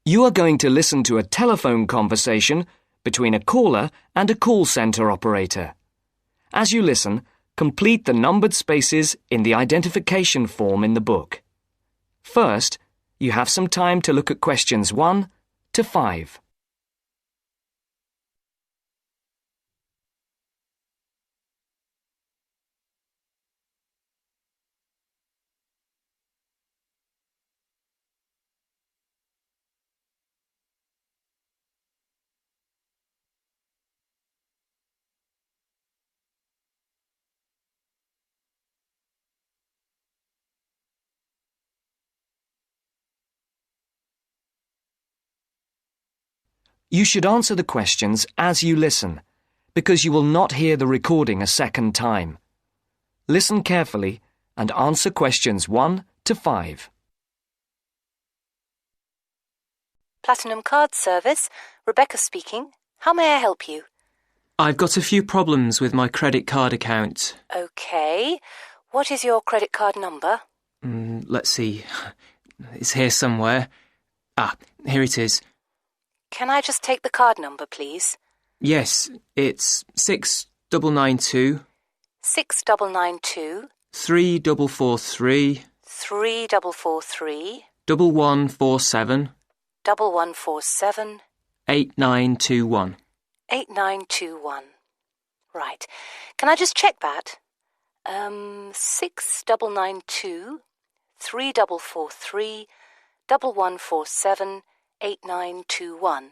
You are going to listen to a telephone conversation between a caller and a call centre operator. As you listen, complete the numbered spaces in the identification form in the book. First, you have some time to look at questions 1 to 5. You should answer the questions as you listen, because you will not hear the recording a second time. Listen carefully and answer questions 1 to 5. Platinum Card Service, Rebecca speaking. How may I help you? I've got a few problems with my credit card account. OK. What is your credit card number? Let's see. It's here somewhere. Here it is. Can I just take the card number, please? Yes, it's 6992 6992 3443 3443 1147 1147 8921. 8921. Right. Can I just check that? 6992 3443 1147 8921.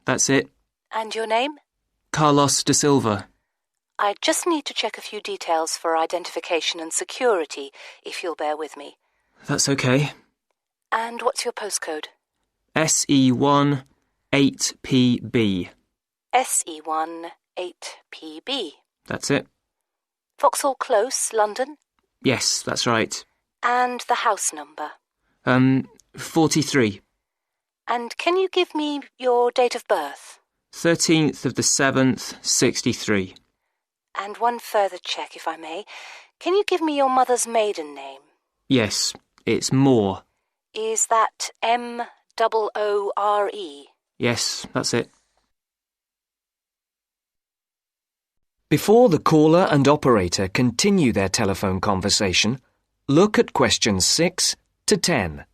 That's it. And your name? Carlos de Silva. I just need to check a few details for identification and security, if you'll bear with me. That's okay. And what's your postcode? SE1 8PB. SE1 8PB. That's it. Vauxhall Close, London? Yes, that's right. And the house number? 43. And can you give me your date of birth? 13th of the 7th, 63. And one further check, if I may. Can you give me your mother's maiden name? Yes, it's Moore. Is that M-O-O-R-E? Yes, that's it. Before the caller and operator continue their telephone conversation, look at questions 6 to 10.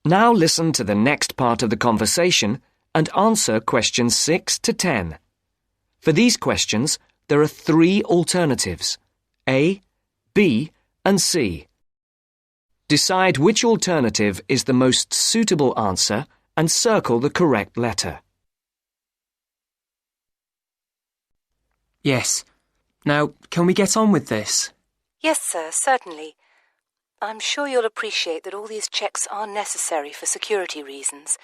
Now listen to the next part of the conversation and answer questions 6 to 10. For these questions, there are 3 alternatives: A, B, and C. Decide which alternative is the most suitable answer and circle the correct letter. Yes. Now, can we get on with this? Yes, sir, certainly. I'm sure you'll appreciate that all these checks are necessary for security reasons.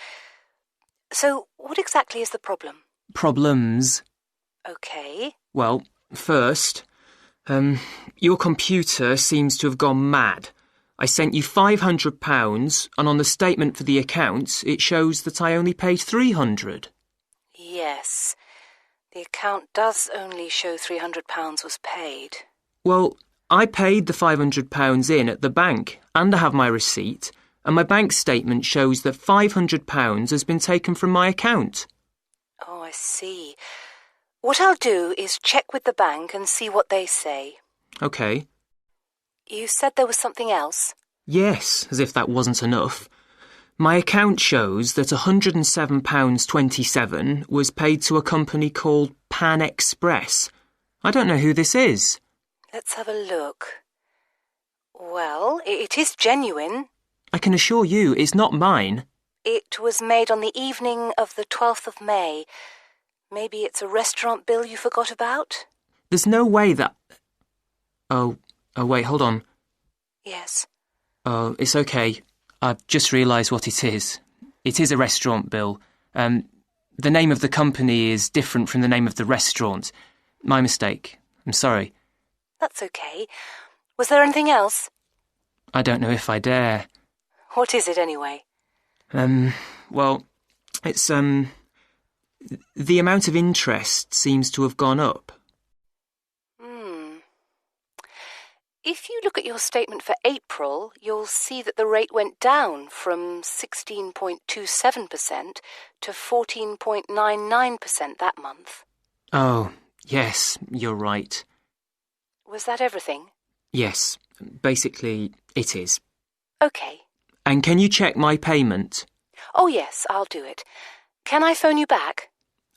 So, what exactly is the problem? Problems? OK. Well, first, your computer seems to have gone mad. I sent you £500 and on the statement for the account it shows that I only paid £300. Yes. The account does only show £300 was paid. Well, I paid the £500 in at the bank and I have my receipt, and my bank statement shows that £500 has been taken from my account. Oh, I see. What I'll do is check with the bank and see what they say. OK. You said there was something else? Yes, as if that wasn't enough. My account shows that £107.27 was paid to a company called Pan Express. I don't know who this is. Let's have a look. Well, it is genuine. I can assure you it's not mine. It was made on the evening of the 12th of May. Maybe it's a restaurant bill you forgot about? There's no way that... Oh, wait, hold on. Yes. Oh, it's okay. I've just realised what it is. It is a restaurant bill. The name of the company is different from the name of the restaurant. My mistake. I'm sorry. That's okay. Was there anything else? I don't know if I dare. What is it, anyway? Well, it's, the amount of interest seems to have gone up. If you look at your statement for April, you'll see that the rate went down from 16.27% to 14.99% that month. Oh, yes, you're right. Was that everything? Yes, basically it is. Okay. And can you check my payment? Oh, yes, I'll do it. Can I phone you back?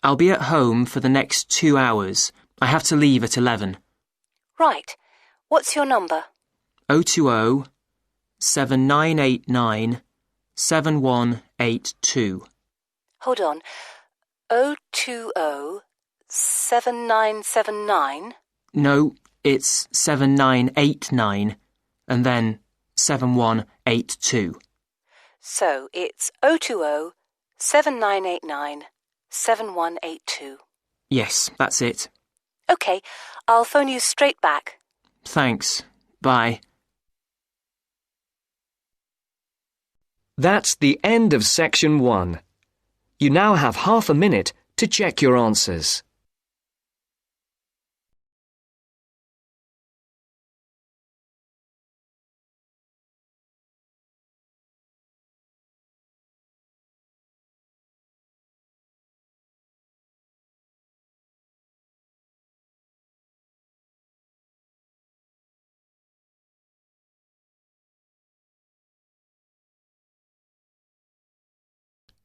I'll be at home for the next 2 hours. I have to leave at 11. Right. What's your number? 020 7989 7182. Hold on. 020 7979? No, it's 7989 and then 7182. So it's 020 7989 7182. Yes, that's it. OK, I'll phone you straight back. Thanks. Bye. That's the end of section 1. You now have half a minute to check your answers.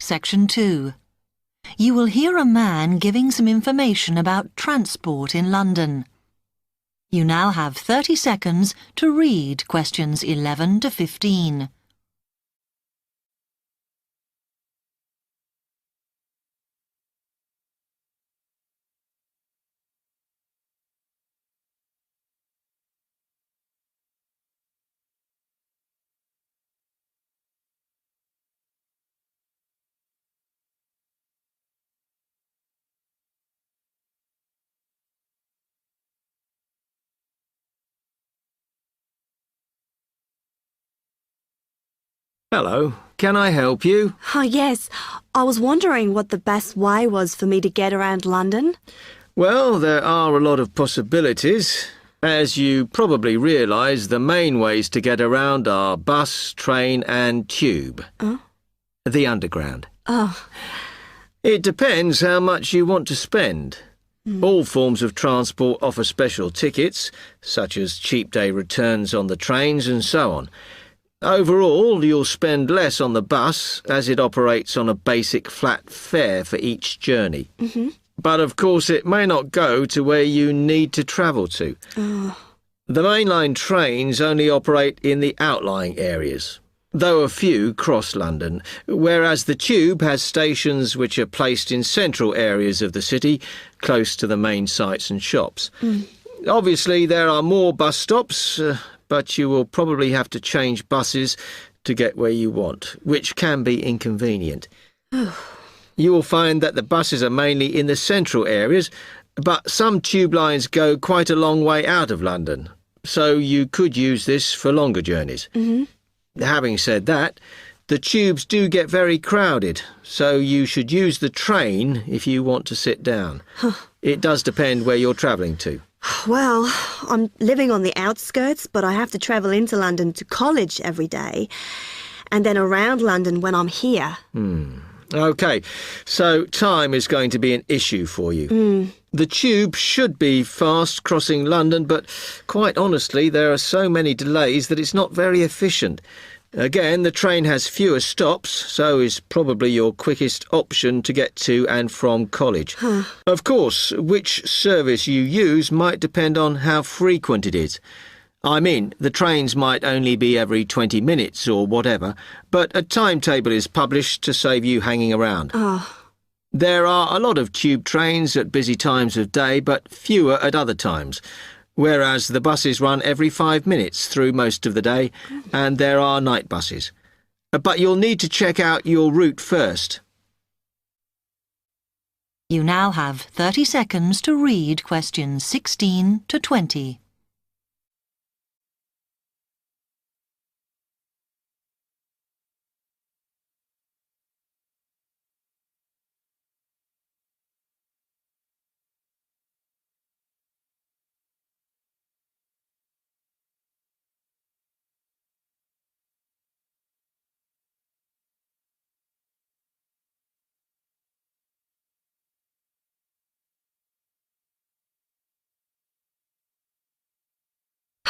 Section 2. You will hear a man giving some information about transport in London. You now have 30 seconds to read questions 11 to 15. Hello, can I help you? Yes. I was wondering what the best way was for me to get around London. Well, there are a lot of possibilities. As you probably realise, the main ways to get around are bus, train and tube. The Underground. It depends how much you want to spend. All forms of transport offer special tickets, such as cheap day returns on the trains and so on. Overall, you'll spend less on the bus as it operates on a basic flat fare for each journey. But of course it may not go to where you need to travel to. The mainline trains only operate in the outlying areas, though a few cross London, whereas the tube has stations which are placed in central areas of the city, close to the main sites and shops. Obviously there are more bus stops, but you will probably have to change buses to get where you want, which can be inconvenient. You will find that the buses are mainly in the central areas, but some tube lines go quite a long way out of London, so you could use this for longer journeys. Having said that, the tubes do get very crowded, so you should use the train if you want to sit down. It does depend where you're travelling to. Well, I'm living on the outskirts, but I have to travel into London to college every day, and then around London when I'm here. OK, so time is going to be an issue for you. The tube should be fast crossing London, but quite honestly, there are so many delays that it's not very efficient. Again, the train has fewer stops, so is probably your quickest option to get to and from college. Of course, which service you use might depend on how frequent it is. I mean, the trains might only be every 20 minutes or whatever, but a timetable is published to save you hanging around. There are a lot of tube trains at busy times of day, but fewer at other times, whereas the buses run every 5 minutes through most of the day, and there are night buses. But you'll need to check out your route first. You now have 30 seconds to read questions 16 to 20.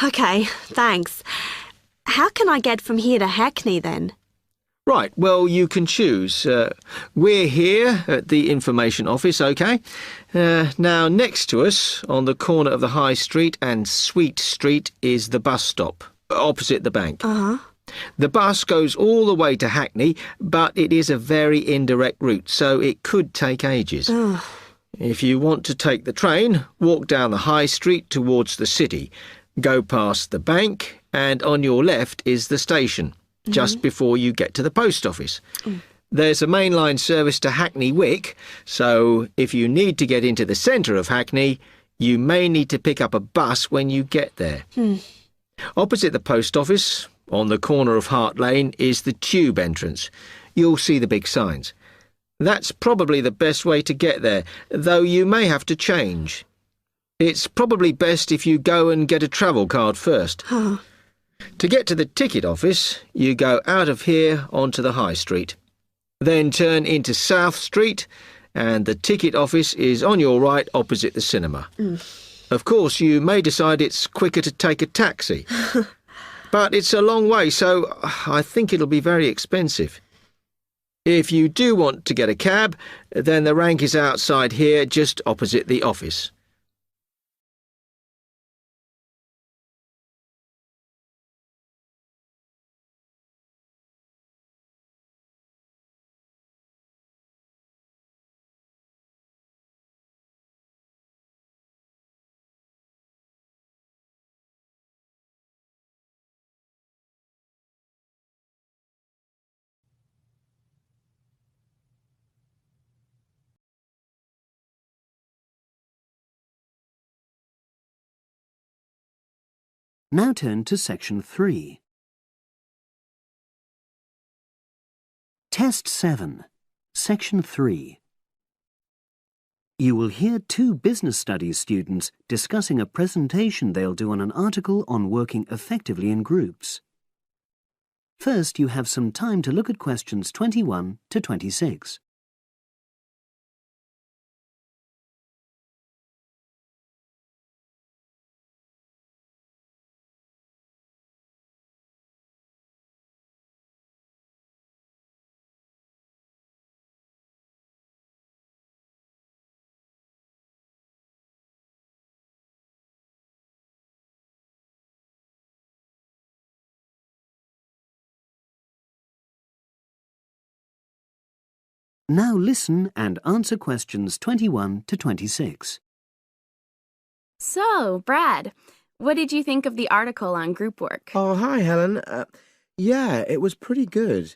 OK, thanks. How can I get from here to Hackney then? Right, well, you can choose. We're here at the information office, OK? Now, next to us, on the corner of the High Street and Sweet Street, is the bus stop, opposite the bank. Uh-huh. The bus goes all the way to Hackney, but it is a very indirect route, so it could take ages. Ugh. If you want to take the train, walk down the High Street towards the city. Go past the bank, and on your left is the station, just before you get to the post office. There's a mainline service to Hackney Wick, so if you need to get into the centre of Hackney, you may need to pick up a bus when you get there. Opposite the post office, on the corner of Hart Lane, is the tube entrance. You'll see the big signs. That's probably the best way to get there, though you may have to change. It's probably best if you go and get a travel card first. To get to the ticket office, you go out of here onto the High Street. Then turn into South Street, and the ticket office is on your right opposite the cinema. Of course, you may decide it's quicker to take a taxi. But it's a long way, so I think it'll be very expensive. If you do want to get a cab, then the rank is outside here, just opposite the office. Now turn to Section 3. Test 7, Section 3. You will hear two business studies students discussing a presentation they'll do on an article on working effectively in groups. First, you have some time to look at questions 21 to 26. Now listen and answer questions 21 to 26. So, Brad, what did you think of the article on group work? Oh, hi, Helen. Yeah, it was pretty good,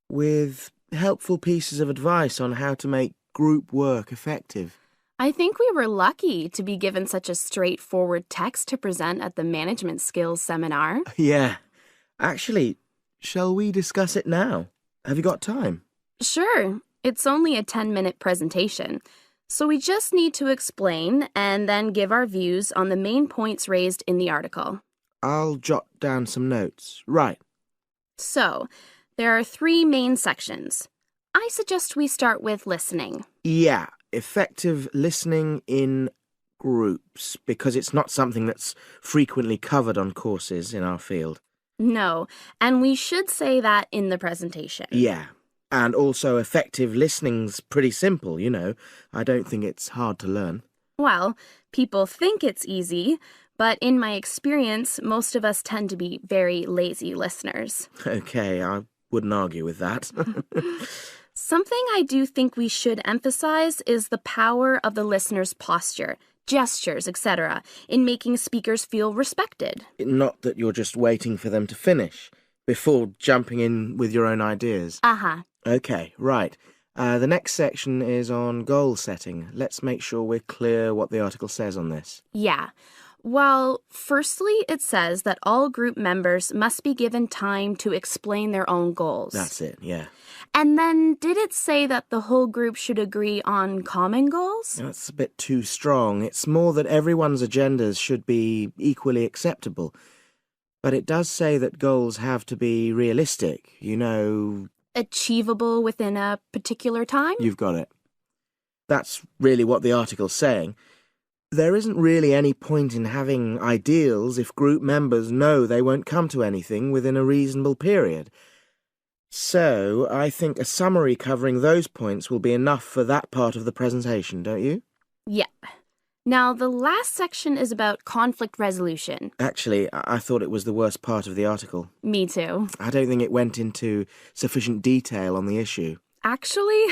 with helpful pieces of advice on how to make group work effective. I think we were lucky to be given such a straightforward text to present at the management skills seminar. Yeah. Actually, shall we discuss it now? Have you got time? Sure. It's only a 10-minute presentation, so we just need to explain and then give our views on the main points raised in the article. I'll jot down some notes. Right. So, there are 3 main sections. I suggest we start with listening. Yeah, effective listening in groups, because it's not something that's frequently covered on courses in our field. No, and we should say that in the presentation. Yeah. And also effective listening's pretty simple, you know. I don't think it's hard to learn. Well, people think it's easy, but in my experience, most of us tend to be very lazy listeners. Okay, I wouldn't argue with that. Something I do think we should emphasize is the power of the listener's posture, gestures, etc., in making speakers feel respected. Not that you're just waiting for them to finish before jumping in with your own ideas. Uh-huh. Okay, right. The next section is on goal setting. Let's make sure we're clear what the article says on this. Yeah. Well, firstly, it says that all group members must be given time to explain their own goals. That's it, yeah. And then did it say that the whole group should agree on common goals? That's a bit too strong. It's more that everyone's agendas should be equally acceptable. But it does say that goals have to be realistic, Achievable within a particular time? You've got it. That's really what the article's saying. There isn't really any point in having ideals if group members know they won't come to anything within a reasonable period. So, I think a summary covering those points will be enough for that part of the presentation, don't you? Yeah. Now, the last section is about conflict resolution. Actually, I thought it was the worst part of the article. Me too. I don't think it went into sufficient detail on the issue. Actually,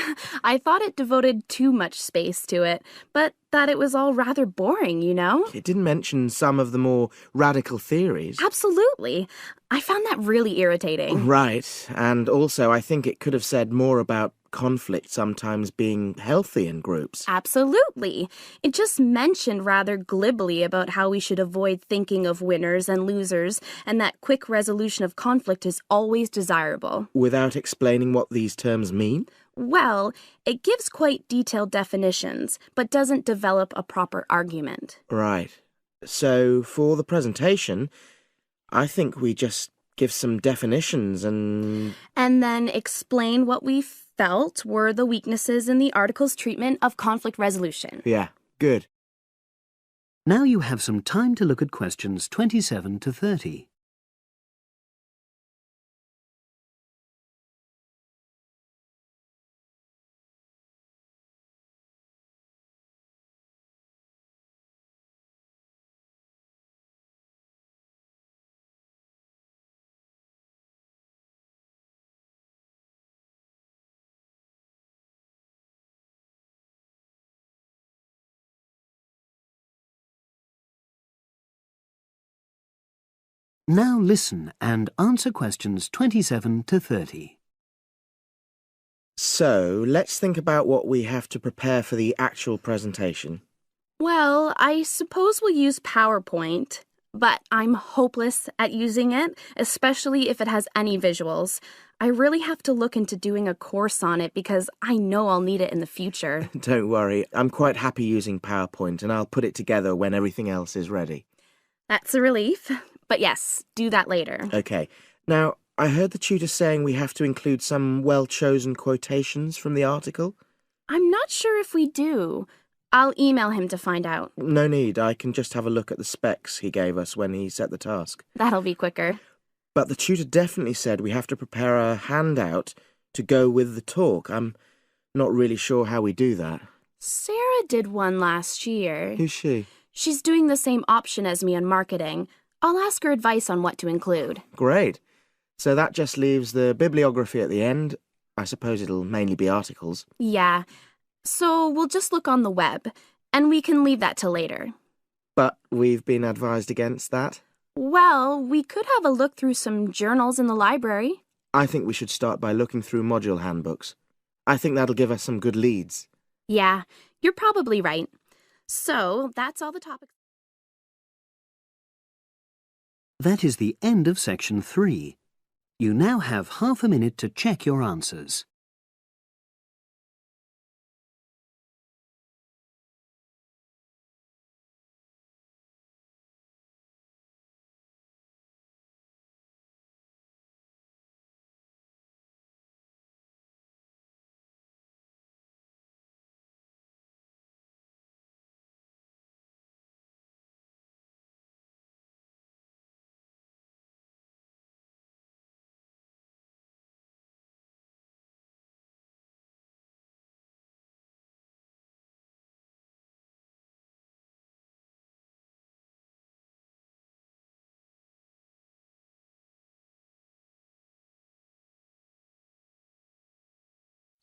I thought it devoted too much space to it, but that it was all rather boring, It didn't mention some of the more radical theories. Absolutely. I found that really irritating. Right, and also I think it could have said more about conflict sometimes being healthy in groups. Absolutely. It just mentioned rather glibly about how we should avoid thinking of winners and losers, and that quick resolution of conflict is always desirable. Without explaining what these terms mean? Well, it gives quite detailed definitions, but doesn't develop a proper argument. Right. So, for the presentation, I think we just give some definitions and then explain what we felt were the weaknesses in the article's treatment of conflict resolution. Yeah, good. Now you have some time to look at questions 27 to 30. Now listen and answer questions 27 to 30. So, let's think about what we have to prepare for the actual presentation. Well, I suppose we'll use PowerPoint, but I'm hopeless at using it, especially if it has any visuals. I really have to look into doing a course on it because I know I'll need it in the future. Don't worry, I'm quite happy using PowerPoint and I'll put it together when everything else is ready. That's a relief. But yes, do that later. Okay. Now, I heard the tutor saying we have to include some well-chosen quotations from the article. I'm not sure if we do. I'll email him to find out. No need. I can just have a look at the specs he gave us when he set the task. That'll be quicker. But the tutor definitely said we have to prepare a handout to go with the talk. I'm not really sure how we do that. Sarah did one last year. Who's she? She's doing the same option as me on marketing. I'll ask her advice on what to include. Great. So that just leaves the bibliography at the end. I suppose it'll mainly be articles. Yeah. So we'll just look on the web, and we can leave that till later. But we've been advised against that? Well, we could have a look through some journals in the library. I think we should start by looking through module handbooks. I think that'll give us some good leads. Yeah, you're probably right. So that's all the topics. That is the end of section 3. You now have half a minute to check your answers.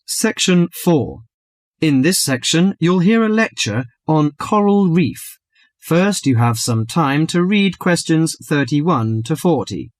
Section 4. In this section, you'll hear a lecture on coral reef. First, you have some time to read questions 31 to 40.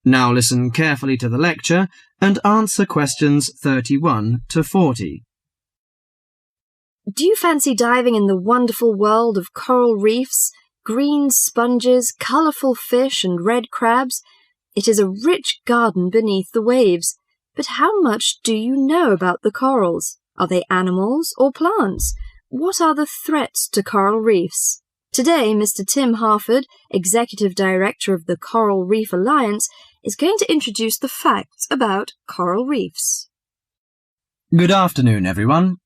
Now listen carefully to the lecture and answer questions 31 to 40. Do you fancy diving in the wonderful world of coral reefs, green sponges, colourful fish and red crabs? It is a rich garden beneath the waves. But how much do you know about the corals? Are they animals or plants? What are the threats to coral reefs? Today, Mr. Tim Harford, Executive Director of the Coral Reef Alliance, is going to introduce the facts about coral reefs. Good afternoon, everyone.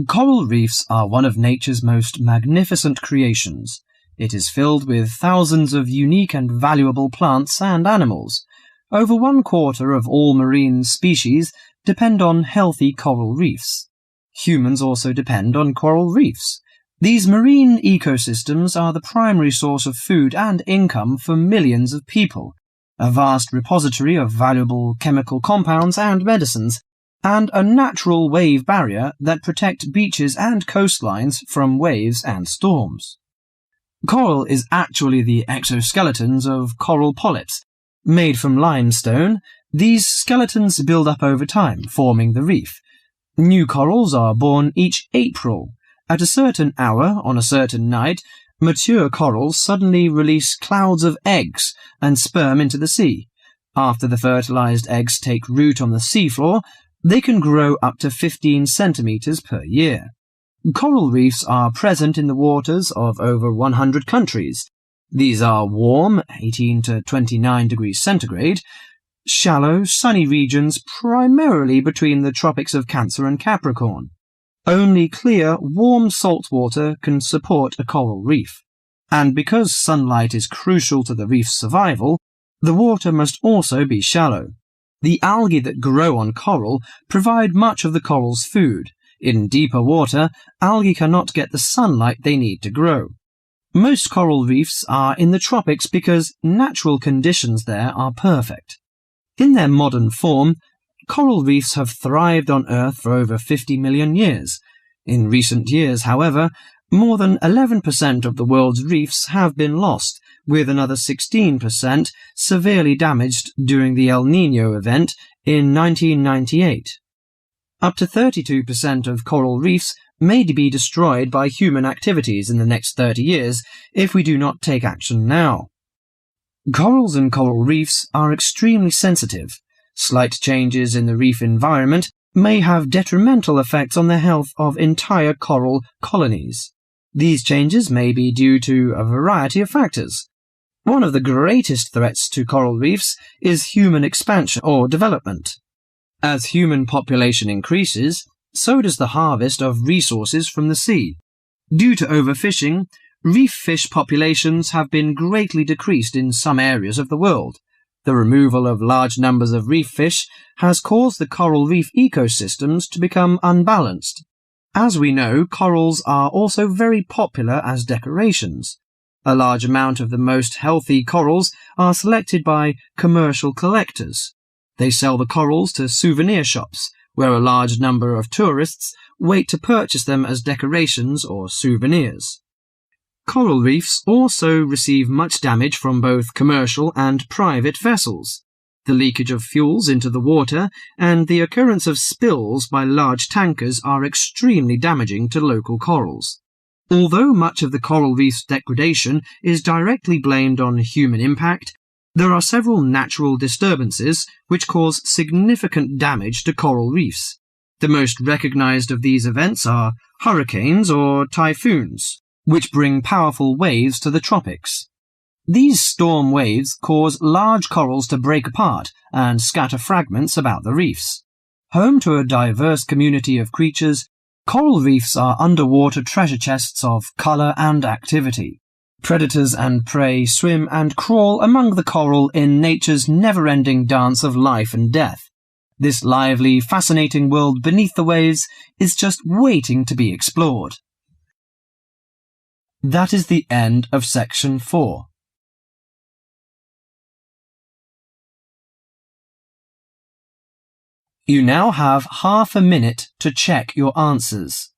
Coral reefs are one of nature's most magnificent creations. It is filled with thousands of unique and valuable plants and animals. Over 1/4 of all marine species depend on healthy coral reefs. Humans also depend on coral reefs. These marine ecosystems are the primary source of food and income for millions of people, a vast repository of valuable chemical compounds and medicines, and a natural wave barrier that protect beaches and coastlines from waves and storms. Coral is actually the exoskeletons of coral polyps. Made from limestone, these skeletons build up over time, forming the reef. New corals are born each April. At a certain hour, on a certain night, mature corals suddenly release clouds of eggs and sperm into the sea. After the fertilized eggs take root on the seafloor, they can grow up to 15 centimeters per year. Coral reefs are present in the waters of over 100 countries. These are warm, 18 to 29 degrees centigrade, shallow, sunny regions primarily between the tropics of Cancer and Capricorn. Only clear, warm salt water can support a coral reef. And because sunlight is crucial to the reef's survival, the water must also be shallow. The algae that grow on coral provide much of the coral's food. In deeper water, algae cannot get the sunlight they need to grow. Most coral reefs are in the tropics because natural conditions there are perfect. In their modern form, coral reefs have thrived on Earth for over 50 million years. In recent years, however, more than 11% of the world's reefs have been lost, with another 16% severely damaged during the El Niño event in 1998. Up to 32% of coral reefs may be destroyed by human activities in the next 30 years if we do not take action now. Corals and coral reefs are extremely sensitive. Slight changes in the reef environment may have detrimental effects on the health of entire coral colonies. These changes may be due to a variety of factors. One of the greatest threats to coral reefs is human expansion or development. As human population increases, so does the harvest of resources from the sea. Due to overfishing, reef fish populations have been greatly decreased in some areas of the world. The removal of large numbers of reef fish has caused the coral reef ecosystems to become unbalanced. As we know, corals are also very popular as decorations. A large amount of the most healthy corals are selected by commercial collectors. They sell the corals to souvenir shops, where a large number of tourists wait to purchase them as decorations or souvenirs. Coral reefs also receive much damage from both commercial and private vessels. The leakage of fuels into the water and the occurrence of spills by large tankers are extremely damaging to local corals. Although much of the coral reef's degradation is directly blamed on human impact, there are several natural disturbances which cause significant damage to coral reefs. The most recognized of these events are hurricanes or typhoons, which bring powerful waves to the tropics. These storm waves cause large corals to break apart and scatter fragments about the reefs. Home to a diverse community of creatures, coral reefs are underwater treasure chests of colour and activity. Predators and prey swim and crawl among the coral in nature's never-ending dance of life and death. This lively, fascinating world beneath the waves is just waiting to be explored. That is the end of section 4. You now have half a minute to check your answers.